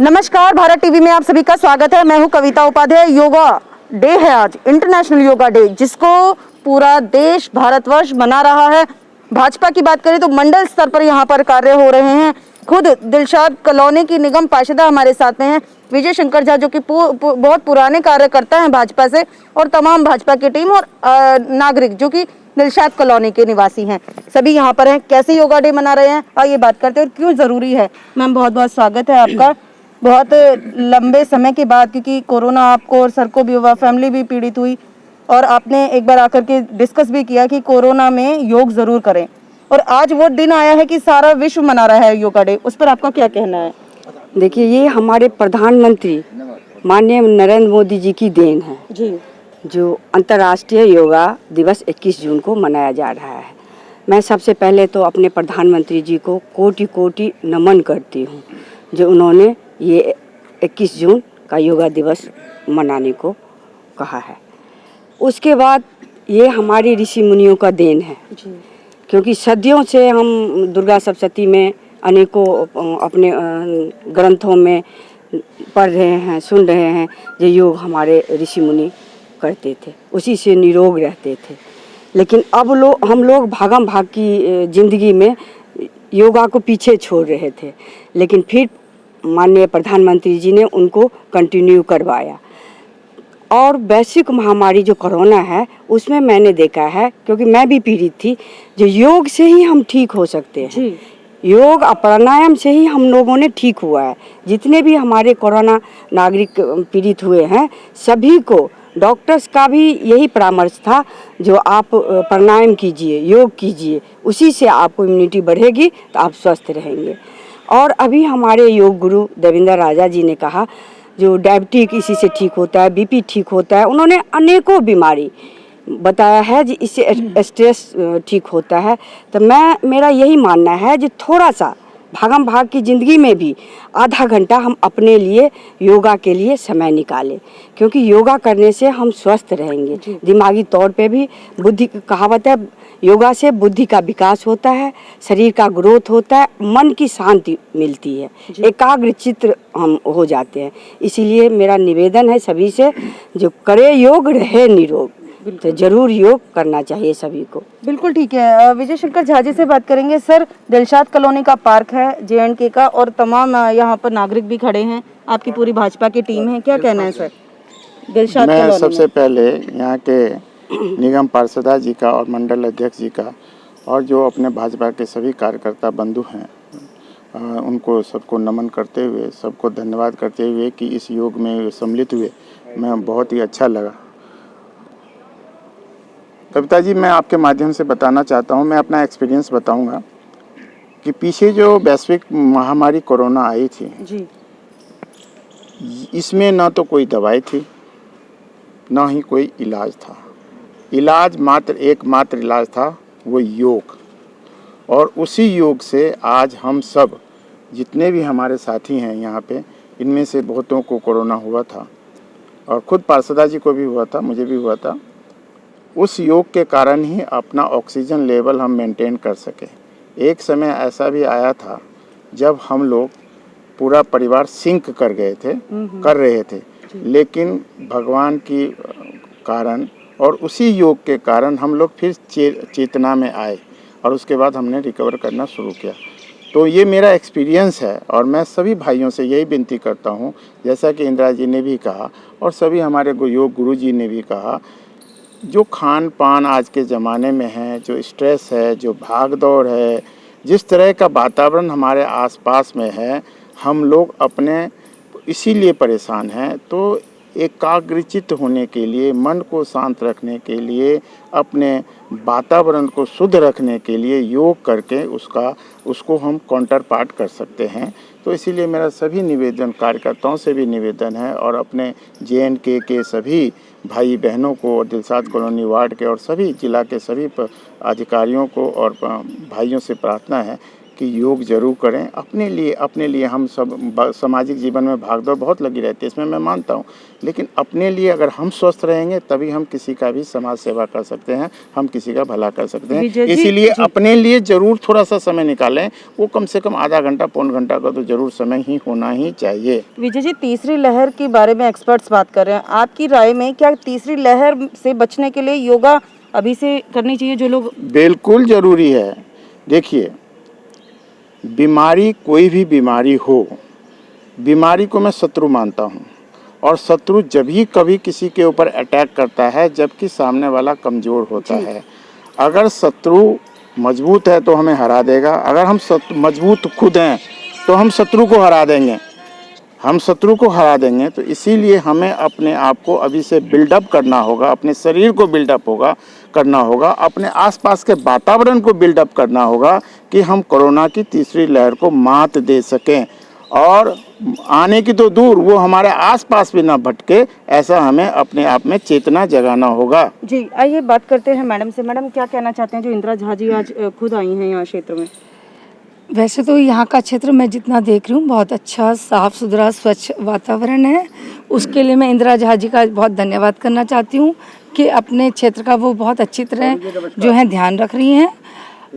नमस्कार, भारत टीवी में आप सभी का स्वागत है। मैं हूं कविता उपाध्याय। योगा डे है आज, इंटरनेशनल योगा डे, जिसको पूरा देश, भारतवर्ष मना रहा है। भाजपा की बात करें तो मंडल स्तर पर यहां पर कार्य हो रहे हैं। खुद दिलशाद कॉलोनी की निगम पार्षदा हमारे साथ में हैं, विजय शंकर झा, जो कि बहुत पुराने कार्यकर्ता हैं भाजपा से, और तमाम भाजपा की टीम और नागरिक जो कि दिलशाद कॉलोनी के निवासी हैं, सभी यहाँ पर हैं। कैसे योगा डे मना रहे हैं, आइए बात करते हैं और क्यों जरूरी है। मैम, बहुत बहुत स्वागत है आपका। बहुत लंबे समय के बाद, क्योंकि कोरोना आपको और सर को भी हुआ, फैमिली भी पीड़ित हुई, और आपने एक बार आकर के डिस्कस भी किया कि कोरोना में योग जरूर करें, और आज वो दिन आया है कि सारा विश्व मना रहा है योगा डे। उस पर आपका क्या कहना है? देखिए, ये हमारे प्रधानमंत्री माननीय नरेंद्र मोदी जी की देन है जी, जो अंतर्राष्ट्रीय योगा दिवस 21 जून को मनाया जा रहा है। मैं सबसे पहले तो अपने प्रधानमंत्री जी को कोटि कोटि नमन करती हूँ जो उन्होंने ये 21 जून का योगा दिवस मनाने को कहा है। उसके बाद ये हमारे ऋषि मुनियों का देन है जी, क्योंकि सदियों से हम दुर्गा सप्तशती में अनेकों अपने ग्रंथों में पढ़ रहे हैं, सुन रहे हैं। ये योग हमारे ऋषि मुनि करते थे, उसी से निरोग रहते थे। लेकिन अब हम लोग भागम भाग की जिंदगी में योगा को पीछे छोड़ रहे थे, लेकिन फिर माननीय प्रधानमंत्री जी ने उनको कंटिन्यू करवाया। और वैश्विक महामारी जो कोरोना है उसमें मैंने देखा है, क्योंकि मैं भी पीड़ित थी, जो योग से ही हम ठीक हो सकते हैं। जी, योग और प्राणायाम से ही हम लोगों ने ठीक हुआ है। जितने भी हमारे कोरोना नागरिक पीड़ित हुए हैं, सभी को डॉक्टर्स का भी यही परामर्श था, जो आप प्राणायाम कीजिए, योग कीजिए, उसी से आपको इम्यूनिटी बढ़ेगी तो आप स्वस्थ रहेंगे। और अभी हमारे योग गुरु देवेंद्र राजा जी ने कहा जो डायबिटीज इसी से ठीक होता है, बीपी ठीक होता है। उन्होंने अनेकों बीमारी बताया है जी, इससे स्ट्रेस ठीक होता है। तो मेरा यही मानना है जो थोड़ा सा भागम भाग की ज़िंदगी में भी आधा घंटा हम अपने लिए योगा के लिए समय निकालें, क्योंकि योगा करने से हम स्वस्थ रहेंगे। दिमागी तौर पे भी बुद्धि, कहावत है योगा से बुद्धि का विकास होता है, शरीर का ग्रोथ होता है, मन की शांति मिलती है, एकाग्र चित्र हम हो जाते हैं। इसीलिए मेरा निवेदन है सभी से, जो करे योग रहे निरोग, तो जरूर योग करना चाहिए सभी को। बिल्कुल ठीक है। विजय शंकर झा जी से बात करेंगे। सर, दिलशाद कॉलोनी का पार्क है JNK का, और तमाम यहाँ पर नागरिक भी खड़े हैं, आपकी पूरी भाजपा की टीम है, क्या कहना है सर दिलशाद कॉलोनी में? मैं सबसे पहले यहाँ के निगम पार्षदा जी का और मंडल अध्यक्ष जी का और जो अपने भाजपा के सभी कार्यकर्ता बंधु हैं, उनको सबको नमन करते हुए, सबको धन्यवाद करते हुए कि इस योग में सम्मिलित हुए, मैं बहुत ही अच्छा लगा। कविता जी, मैं आपके माध्यम से बताना चाहता हूँ, मैं अपना एक्सपीरियंस बताऊँगा कि पीछे जो वैश्विक महामारी कोरोना आई थी जी, इसमें ना तो कोई दवाई थी, ना ही कोई इलाज था। इलाज एकमात्र इलाज था वो योग। और उसी योग से आज हम सब जितने भी हमारे साथी हैं यहाँ पे, इनमें से बहुतों को कोरोना हुआ था, और खुद पार्षदा जी को भी हुआ था, मुझे भी हुआ था। उस योग के कारण ही अपना ऑक्सीजन लेवल हम मेंटेन कर सके। एक समय ऐसा भी आया था जब हम लोग पूरा परिवार सिंक कर रहे थे, लेकिन भगवान की कारण और उसी योग के कारण हम लोग फिर चेतना में आए, और उसके बाद हमने रिकवर करना शुरू किया। तो ये मेरा एक्सपीरियंस है, और मैं सभी भाइयों से यही विनती करता हूँ, जैसा कि इंदिरा जी ने भी कहा और सभी हमारे योग गुरु जी ने भी कहा, जो खान पान आज के ज़माने में है, जो स्ट्रेस है, जो भाग दौड़ है, जिस तरह का वातावरण हमारे आसपास में है, हम लोग अपने इसीलिए परेशान हैं। तो एकाग्रचित्त होने के लिए, मन को शांत रखने के लिए, अपने वातावरण को शुद्ध रखने के लिए योग करके उसको हम काउंटर पार्ट कर सकते हैं। तो इसीलिए मेरा सभी निवेदन, कार्यकर्ताओं से भी निवेदन है, और अपने JNK के सभी भाई बहनों को, और दिलशाद कॉलोनी वार्ड के और सभी जिला के सभी अधिकारियों को और भाइयों से प्रार्थना है कि योग जरूर करें अपने लिए। हम सब सामाजिक जीवन में भागदौड़ बहुत लगी रहती है, इसमें मैं मानता हूँ, लेकिन अपने लिए अगर हम स्वस्थ रहेंगे तभी हम किसी का भी समाज सेवा कर सकते हैं, हम किसी का भला कर सकते हैं। विजय जी, इसीलिए अपने लिए जरूर थोड़ा सा समय निकालें, वो कम से कम आधा घंटा पौन घंटा का तो जरूर समय ही होना ही चाहिए। विजय जी, तीसरी लहर के बारे में एक्सपर्ट्स बात कर रहे हैं, आपकी राय में क्या तीसरी लहर से बचने के लिए योगा अभी से करनी चाहिए जो लोग? बिल्कुल जरूरी है। देखिए, बीमारी कोई भी बीमारी हो, बीमारी को मैं शत्रु मानता हूँ, और शत्रु जब ही कभी किसी के ऊपर अटैक करता है जबकि सामने वाला कमज़ोर होता है। अगर शत्रु मजबूत है तो हमें हरा देगा, अगर हम मजबूत खुद हैं तो हम शत्रु को हरा देंगे, तो इसीलिए हमें अपने आप को अभी से बिल्डअप करना होगा, अपने शरीर को बिल्डअप करना होगा, अपने आसपास के वातावरण को बिल्डअप करना होगा कि हम कोरोना की तीसरी लहर को मात दे सकें, और आने की तो दूर वो हमारे आसपास भी ना भटके, ऐसा हमें अपने आप में चेतना जगाना होगा। जी, आइए बात करते हैं मैडम से। मैडम, क्या कहना चाहते हैं जो इंदिरा झा जी आज खुद आई हैं यहाँ क्षेत्र में? वैसे तो यहाँ का क्षेत्र मैं जितना देख रही हूँ बहुत अच्छा साफ़ सुथरा स्वच्छ वातावरण है। उसके लिए मैं इंदिरा झा जी का बहुत धन्यवाद करना चाहती हूँ कि अपने क्षेत्र का वो बहुत अच्छी तरह जो है ध्यान रख रही हैं।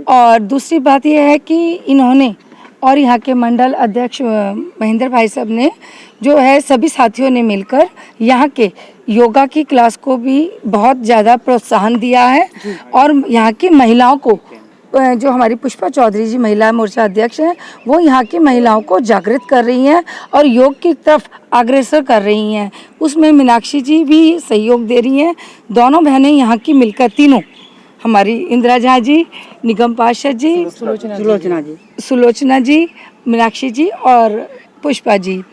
और दूसरी बात यह है कि इन्होंने और यहाँ के मंडल अध्यक्ष महेंद्र भाई साहब ने जो है सभी साथियों ने मिलकर यहाँ के योगा की क्लास को भी बहुत ज़्यादा प्रोत्साहन दिया है। और यहाँ की महिलाओं को, जो हमारी पुष्पा चौधरी जी महिला मोर्चा अध्यक्ष हैं, वो यहाँ की महिलाओं को जागृत कर रही हैं और योग की तरफ अग्रसर कर रही हैं। उसमें मीनाक्षी जी भी सहयोग दे रही हैं। दोनों बहनें यहाँ की मिलकर, तीनों हमारी इंदिरा झा जी, निगम पार्षद जी, सुलोचना जी, मीनाक्षी जी और पुष्पा जी,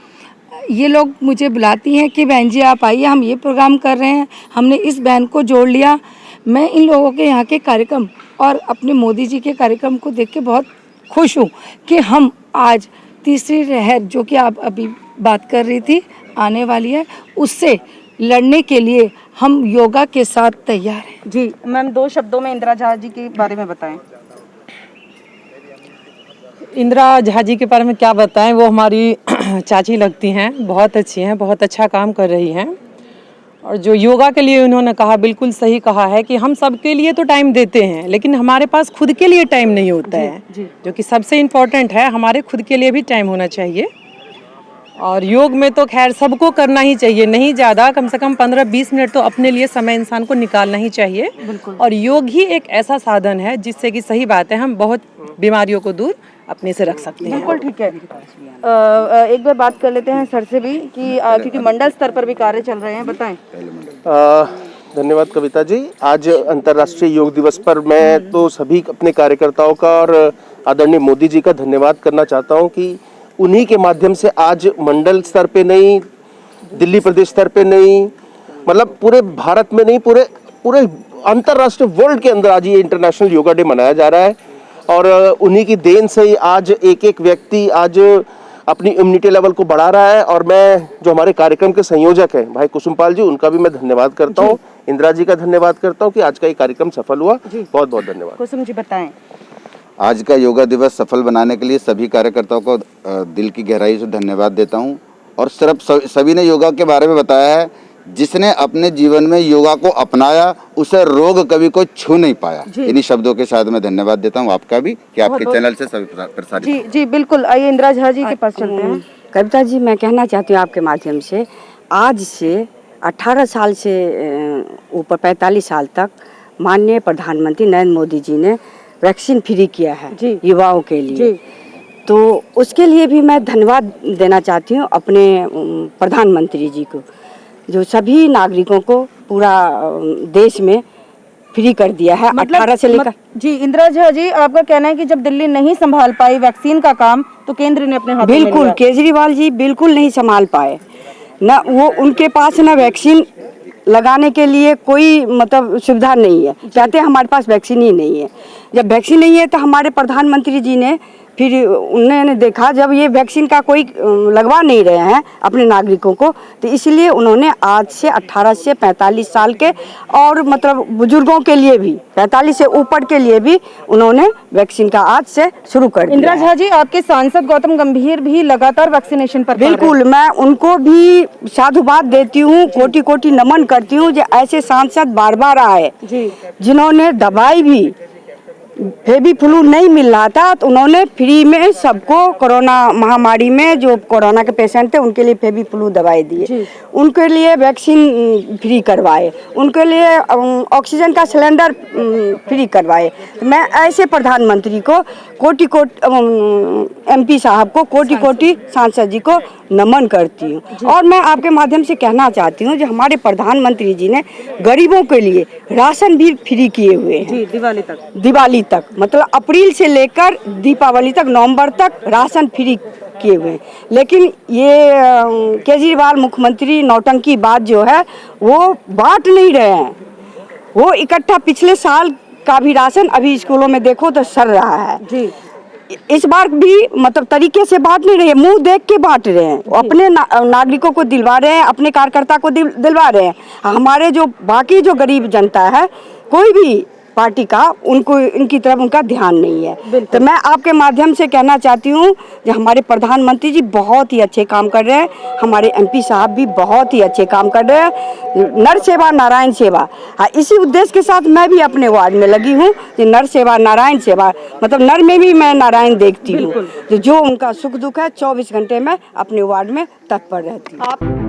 ये लोग मुझे बुलाती हैं कि बहन जी आप आइए, हम ये प्रोग्राम कर रहे हैं। हमने इस बहन को जोड़ लिया। मैं इन लोगों के यहाँ के कार्यक्रम और अपने मोदी जी के कार्यक्रम को देख के बहुत खुश हूँ कि हम आज तीसरी लहर, जो कि आप अभी बात कर रही थी, आने वाली है, उससे लड़ने के लिए हम योगा के साथ तैयार हैं। जी मैम, 2 शब्दों में इंदिरा झा जी के बारे में बताएं। इंदिरा झा जी के बारे में क्या बताएं, वो हमारी चाची लगती हैं, बहुत अच्छी हैं, बहुत अच्छा काम कर रही हैं। और जो योगा के लिए उन्होंने कहा, बिल्कुल सही कहा है कि हम सबके लिए तो टाइम देते हैं, लेकिन हमारे पास खुद के लिए टाइम नहीं होता है, जो कि सबसे इम्पोर्टेंट है। हमारे खुद के लिए भी टाइम होना चाहिए। और योग में तो खैर सबको करना ही चाहिए, नहीं ज़्यादा, कम से कम 15-20 मिनट तो अपने लिए समय इंसान को निकालना ही चाहिए। और योग ही एक ऐसा साधन है जिससे कि, सही बात है, हम बहुत बीमारियों को दूर अपने से रख सकते हैं। बिल्कुल ठीक है। एक बार बात कर लेते हैं सर से भी कि क्योंकि मंडल स्तर पर भी कार्य चल रहे हैं, बताएं। धन्यवाद कविता जी। आज अंतर्राष्ट्रीय योग दिवस पर मैं तो सभी अपने कार्यकर्ताओं का और आदरणीय मोदी जी का धन्यवाद करना चाहता हूं कि उन्हीं के माध्यम से आज मंडल स्तर पे नहीं, दिल्ली प्रदेश स्तर पे नहीं, मतलब पूरे भारत में नहीं, पूरे अंतर्राष्ट्रीय वर्ल्ड के अंदर आज ये इंटरनेशनल योगा डे मनाया जा रहा है। और उन्हीं की देन से ही आज एक व्यक्ति आज अपनी इम्यूनिटी लेवल को बढ़ा रहा है। और मैं, जो हमारे कार्यक्रम के संयोजक हैं भाई कुसुमपाल जी, उनका भी मैं धन्यवाद करता हूँ, इंदिरा जी का धन्यवाद करता हूँ कि आज का ये कार्यक्रम सफल हुआ। बहुत बहुत धन्यवाद। कुसुम जी बताएं। आज का योगा दिवस सफल बनाने के लिए सभी कार्यकर्ताओं को दिल की गहराई से धन्यवाद देता हूं। और सिर्फ सभी ने योगा के बारे में बताया है, जिसने अपने जीवन में योगा को अपनाया उसे रोग कभी कोई छू नहीं पाया। इन्हीं शब्दों के साथ मैं धन्यवाद देता हूं आपका भी कि आपके चैनल से सभी प्रसारित। जी बिल्कुल। आइए इंदिरा झा जी के पास चलते हैं। कविता जी, मैं कहना चाहती हूँ आपके माध्यम से, आज से 18 साल से ऊपर 45 साल तक माननीय प्रधानमंत्री नरेंद्र मोदी जी ने वैक्सीन फ्री किया है युवाओं के लिए। तो उसके लिए भी मैं धन्यवाद देना चाहती हूँ अपने प्रधानमंत्री जी को, जो सभी नागरिकों को पूरा देश में फ्री कर दिया है। 18 से लेकर जी। इंदिरा झा जी, आपका कहना है कि जब दिल्ली नहीं संभाल पाई वैक्सीन का काम तो केंद्र ने अपने हाथों में लिया। बिल्कुल, केजरीवाल जी बिल्कुल नहीं संभाल पाए ना, वो उनके पास ना वैक्सीन लगाने के लिए कोई मतलब सुविधा नहीं है। कहते हैं हमारे पास वैक्सीन ही नहीं है। जब वैक्सीन नहीं है तो हमारे प्रधानमंत्री जी ने फिर उन्होंने देखा जब ये वैक्सीन का कोई लगवा नहीं रहे हैं अपने नागरिकों को, तो इसलिए उन्होंने आज से 18 से 45 साल के और मतलब बुजुर्गों के लिए भी 45 से ऊपर के लिए भी उन्होंने वैक्सीन का आज से शुरू कर दिया। इंदिरा झा जी, आपके सांसद गौतम गंभीर भी लगातार वैक्सीनेशन पर बिल्कुल, मैं उनको भी साधुवाद देती हूँ, कोटि कोटि नमन करती हूँ जो ऐसे सांसद बार बार आए जिन्होंने दवाई भी फेबी फ्लू नहीं मिल रहा था तो उन्होंने फ्री में सबको कोरोना महामारी में जो कोरोना के पेशेंट थे उनके लिए फेबी फ्लू दवाई दिए, उनके लिए वैक्सीन फ्री करवाए, उनके लिए ऑक्सीजन का सिलेंडर फ्री करवाए। मैं ऐसे प्रधानमंत्री को कोटि कोटि MP साहब को कोटि कोटि सांसद जी को नमन करती हूँ। और मैं आपके माध्यम से कहना चाहती हूँ जो हमारे प्रधानमंत्री जी ने गरीबों के लिए राशन भी फ्री किए हुए हैं दिवाली तक, मतलब अप्रैल से लेकर दीपावली तक, नवंबर तक राशन फ्री किए हुए हैं। लेकिन ये केजरीवाल मुख्यमंत्री नौटंकी बात जो है वो बांट नहीं रहे हैं, वो इकट्ठा पिछले साल का भी राशन अभी स्कूलों में देखो तो सर रहा है जी। इस बार भी मतलब तरीके से बांट नहीं रहे, मुंह देख के बांट रहे हैं, अपने नागरिकों को दिलवा रहे हैं, अपने कार्यकर्ता को दिलवा रहे हैं। हमारे जो बाकी जो गरीब जनता है कोई भी पार्टी का उनको इनकी तरफ उनका ध्यान नहीं है। तो मैं आपके माध्यम से कहना चाहती हूँ कि हमारे प्रधानमंत्री जी बहुत ही अच्छे काम कर रहे हैं, हमारे MP साहब भी बहुत ही अच्छे काम कर रहे हैं। नर सेवा नारायण सेवा, हाँ, इसी उद्देश्य के साथ मैं भी अपने वार्ड में लगी हूँ कि नर सेवा नारायण सेवा, मतलब नर में भी मैं नारायण देखती हूँ। तो जो उनका सुख दुख है 24 घंटे में अपने वार्ड में तत्पर रहती हूँ।